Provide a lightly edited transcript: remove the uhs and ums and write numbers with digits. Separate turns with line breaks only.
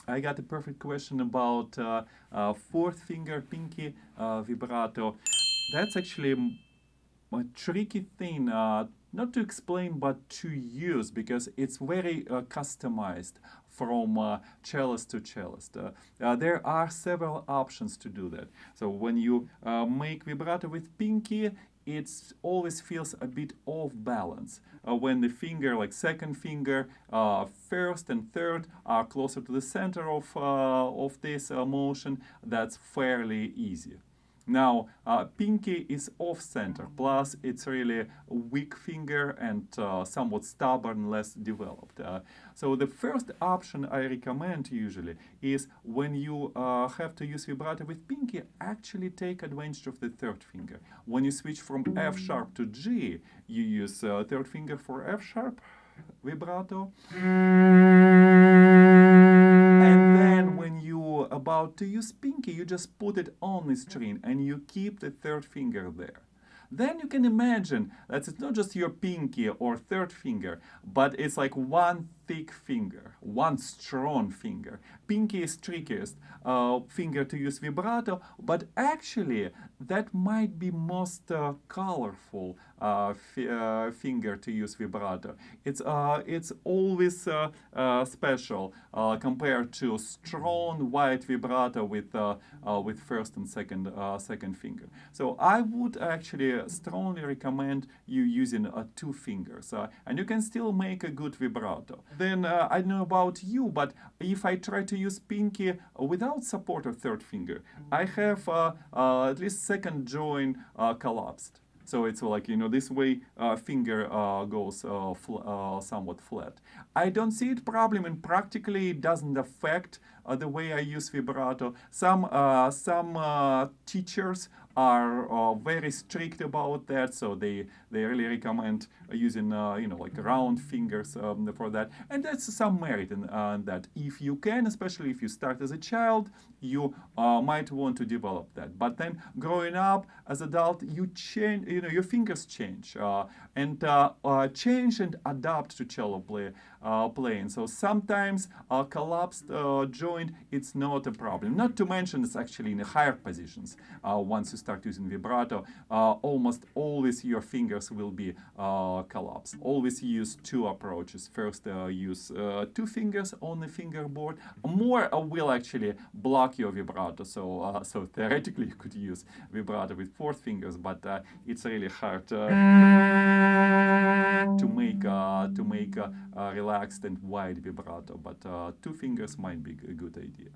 I got a perfect question about fourth finger pinky vibrato. That's actually a tricky thing, not to explain but to use, because it's very customized from cellist to cellist. There are several options to do that. So when you make vibrato with pinky, it always feels a bit off balance. When the finger, like second finger, first and third, are closer to the center of this motion, that's fairly easy. Now, pinky is off-center, plus it's really a weak finger and somewhat stubborn, less developed. So the first option I recommend usually is when you have to use vibrato with pinky, actually take advantage of the third finger. When you switch from F sharp to G, you use third finger for F sharp vibrato. And then when you about to use pinky, you just put it on the string and you keep the third finger there. Then you can imagine that it's not just your pinky or third finger, but it's like one thick finger, one strong finger. Pinky is trickiest finger to use vibrato, but actually that might be most colorful finger to use vibrato. It's always special compared to strong white vibrato with first and second finger. So I would actually strongly recommend you using two fingers, and you can still make a good vibrato. Then I don't know about you, but if I try to use pinky without support of third finger, I have at least second joint collapsed. So it's like, this way finger goes somewhat flat. I don't see it problem, and practically it doesn't affect the way I use vibrato. Some teachers are very strict about that, so they really recommend using like round fingers for that, and that's some merit in that. If you can, especially if you start as a child, you might want to develop that. But then growing up as adult, you change, your fingers change and change and adapt to cello playing. So sometimes collapsed joint, it's not a problem. Not to mention it's actually in the higher positions. Once you start using vibrato, almost always your fingers will be collapsed. Always use two approaches. First, use two fingers on the fingerboard. More will actually block your vibrato. So theoretically you could use vibrato with four fingers, but it's really hard to make relaxed and wide vibrato. But two fingers might be a good idea.